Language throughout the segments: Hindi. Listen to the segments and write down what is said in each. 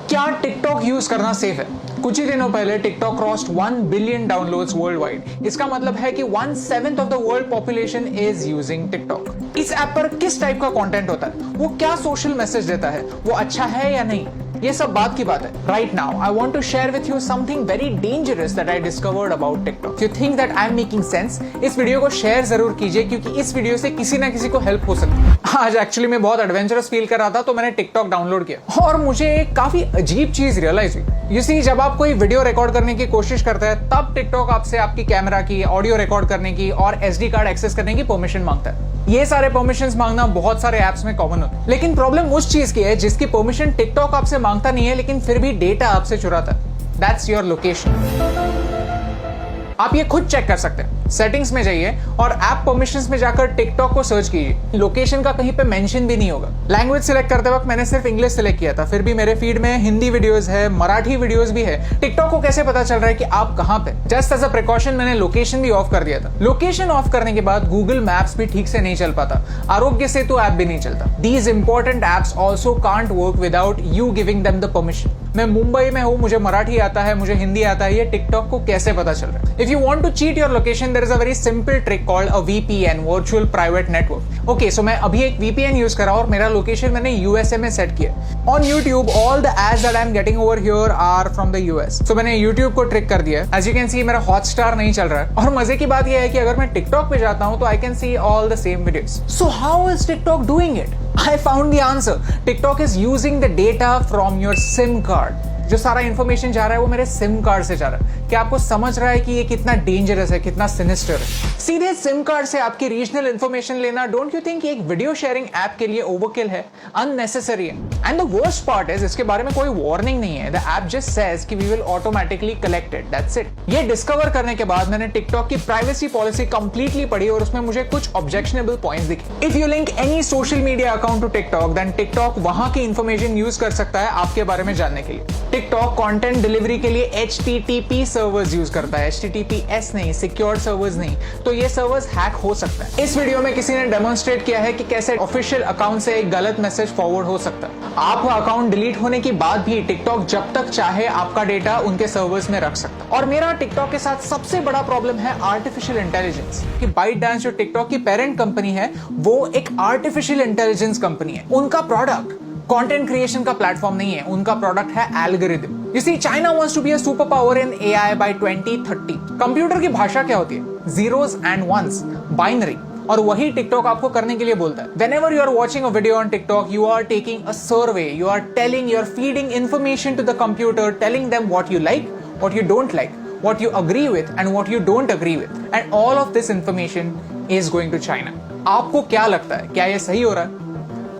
क्या टिकटॉक यूज करना सेफ है? कुछ ही दिनों पहले TikTok crossed 1 billion downloads world wide. इसका मतलब है कि 1/7 of the world population is using TikTok. इस ऐप पर किस टाइप का कंटेंट होता है, वो क्या सोशल मैसेज देता है, वो अच्छा है या नहीं, ये सब बात की बात है। Right now I want to share with you something very dangerous that I discovered about TikTok. You think that I am making sense? इस वीडियो को शेयर जरूर कीजिए, क्योंकि इस वीडियो से किसी ना किसी को हेल्प हो सकती है। आज एक्चुअली मैं बहुत एडवेंचरस फील कर रहा था, तो मैंने टिकटॉक डाउनलोड किया और मुझे एक काफी अजीब चीज रियलाइज हुई। यू सी, जब आप कोई वीडियो रिकॉर्ड करने की कोशिश करते हैं, तब टिकटॉक आपसे आपकी कैमरा की, ऑडियो रिकॉर्ड करने की और SD कार्ड एक्सेस करने की परमिशन मांगता है। ये सारे परमिशंस मांगना बहुत सारे ऐप्स में कॉमन होता है, लेकिन प्रॉब्लम उस चीज की है जिसकी परमिशन टिकटॉक आपसे मांगता नहीं है, लेकिन फिर भी डेटा आपसे चुराता है। That's your location. आप ये खुद चेक कर सकते हैं। सेटिंग्स में जाइए और ऐप परमिशंस में जाकर टिकटॉक को सर्च कीजिए। लोकेशन का कहीं पे मेंशन भी नहीं होगा। लैंग्वेज सिलेक्ट करते वक्त मैंने सिर्फ इंग्लिश सिलेक्ट किया था, फिर भी मेरे फीड में हिंदी वीडियोस है, मराठी वीडियोस भी है। टिकटॉक को कैसे पता चल रहा है कि आप कहां पे? जस्ट एज अ प्रिकॉशन मैंने लोकेशन भी ऑफ कर दिया था। लोकेशन ऑफ करने के बाद गूगल मैप्स भी ठीक से नहीं चल पाता, आरोग्य सेतु ऐप भी नहीं चलता। These important apps also can't work without you giving them the permission. मैं मुंबई में हूं, मुझे मराठी आता है, मुझे हिंदी आता है, ये टिकटॉक को कैसे पता चल रहा है? If you want to cheat your location, there is a very simple trick called a VPN, virtual private network. Okay, so मैं अभी एक VPN यूज कर रहा हूं और मेरा लोकेशन मैंने USA में सेट किया। On YouTube all the ads that I am getting over here are from the US। So मैंने YouTube को ट्रिक कर दिया। एज यू कैन सी मेरा हॉटस्टार नहीं चल रहा है, और मजे की बात यह है कि अगर मैं टिकटॉक पे जाता हूं तो I can see all the same videos. So how is TikTok doing it? I found the answer. TikTok is using the data from your SIM card. जो सारा इंफॉर्मेशन जा रहा है वो मेरे सिम कार्ड से जा रहा है। क्या आपको समझ रहा है कि ये कितना डेंजरस है, कितना सिनिस्टर है? सीधे सिम कार्ड से आपकी रीजनल इंफॉर्मेशन लेना, डोंट यू थिंक एक वीडियो शेयरिंग ऐप के लिए ओवरकिल है, अननेसेसरी है? And the worst part is, इसके बारे में कोई वार्निंग नहीं है। द ऐप जस्ट सेज कि we will automatically collect it, that's it. ये डिस्कवर करने के बाद मैंने टिकटॉक की प्राइवेसी पॉलिसी कंप्लीटली पढ़ी और उसमें मुझे कुछ ऑब्जेक्शनेबल पॉइंट्स दिखे। If you link any social media account to TikTok, then TikTok वहां की इंफॉर्मेशन यूज कर सकता है आपके बारे में जानने के लिए। टिकटॉक कंटेंट डिलीवरी के लिए HTTP सर्वर्स यूज करता है, HTTPS नहीं, सिक्योर्ड सर्वर्स नहीं। तो ये सर्वर्स हैक हो सकता है। इस वीडियो में किसी ने डेमोन्स्ट्रेट किया है कि कैसे ऑफिशियल अकाउंट से एक गलत मैसेज फॉरवर्ड हो सकता है। आपका अकाउंट डिलीट होने के बाद भी टिकटॉक जब तक चाहे आपका डेटा उनके सर्वर्स में रख सकता है। और मेरा टिकटॉक के साथ सबसे बड़ा प्रॉब्लम है आर्टिफिशियल इंटेलिजेंस। कि ByteDance जो टिकटॉक की पेरेंट कंपनी है, वो एक आर्टिफिशियल इंटेलिजेंस कंपनी है। उनका प्रोडक्ट कंटेंट क्रिएशन का प्लेटफॉर्म नहीं है, उनका प्रोडक्ट है algorithm. You see, China wants to be a superpower in AI by 2030. Computer की भाषा क्या होती है? Zeros and ones, binary. और वही टिकटॉक आपको करने के लिए बोलता है। Whenever you are watching a video on TikTok, you are taking a survey. You are feeding information to the computer, telling them what you like, what you don't like, what you agree with, and what you don't agree with. And all of this information is going to China. आपको क्या लगता है? क्या ये सही हो रहा है?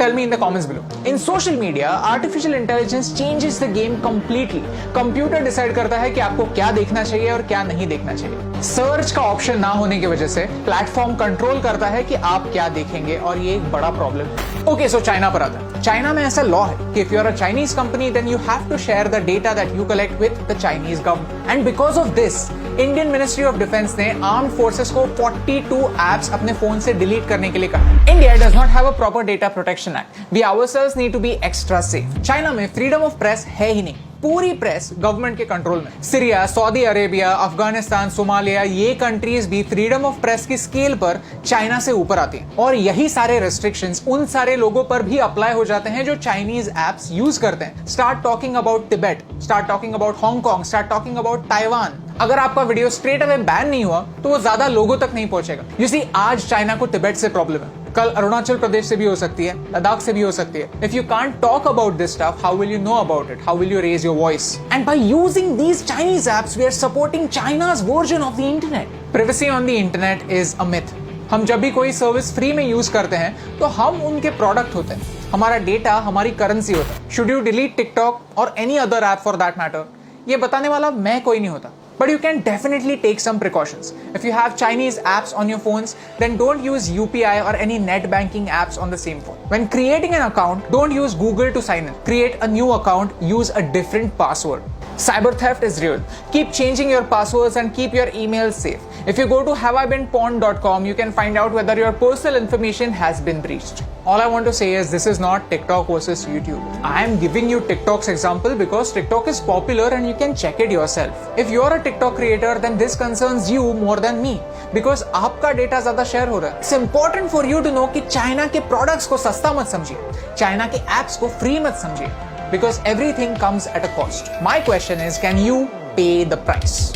Tell me in the comments below. In social media, artificial intelligence changes the game completely. Computer decide करता है कि आपको क्या देखना चाहिए और क्या नहीं देखना चाहिए। सर्च का ऑप्शन ना होने की वजह से प्लेटफॉर्म कंट्रोल करता है कि आप क्या देखेंगे, और ये एक बड़ा प्रॉब्लम है। ओके, सो चाइना पर आता है। चाइना में ऐसा लॉ है कि if you are a Chinese company, then you have to share the data that you collect with the Chinese government. And because of this, Indian Ministry of Defence ने आर्म्ड फोर्सेस को 42 एप्स अपने फोन से डिलीट करने के लिए कहा। India does not have a proper data protection act. We ourselves need to be extra safe. China में फ्रीडम ऑफ प्रेस है ही नहीं। पूरी प्रेस गवर्नमेंट के कंट्रोल में। Syria, Saudi Arabia, Afghanistan, Somalia, ये कंट्रीज भी फ्रीडम ऑफ प्रेस की स्केल पर चाइना से ऊपर आती हैं। और यही सारे रेस्ट्रिक्शंस उन सारे लोगों पर भी अप्लाई हो जाते हैं जो चाइनीज एप्स यूज करते हैं। Start talking about Tibet, start talking about Hong Kong, start talking about Taiwan. अगर आपका वीडियो स्ट्रेट अवे बैन नहीं हुआ तो वो ज्यादा लोगों तक नहीं पहुंचेगा। यू सी, आज चाइना को तिब्बत से प्रॉब्लम है, कल अरुणाचल प्रदेश से भी हो सकती है, लद्दाख से भी हो सकती है। If you can't talk about this stuff, how will you know about it? How will you raise your voice? And by using these Chinese apps, we are supporting China's version of the internet. Privacy on the internet is a myth. हम जब भी कोई सर्विस फ्री में यूज करते हैं तो हम उनके प्रोडक्ट होते हैं, हमारा डेटा हमारी करेंसी होता है। शुड यू डिलीट टिकटॉक और any other app for that matter? ये बताने वाला मैं कोई नहीं होता। But you can definitely take some precautions. If you have Chinese apps on your phones, then don't use UPI or any net banking apps on the same phone. When creating an account, don't use Google to sign in. Create a new account, use a different password. Cyber theft is real. Keep changing your passwords and keep your emails safe. If you go to haveibeenpawned.com, you can find out whether your personal information has been breached. All I want to say is this is not TikTok versus YouTube. I am giving you TikTok's example because TikTok is popular and you can check it yourself. If you're a TikTok creator, then this concerns you more than me because आपका data ज़्यादा share हो रहा है. It's important for you to know कि China के products को सस्ता मत समझिए, China के apps को free मत समझिए, because everything comes at a cost. My question is, can you pay the price?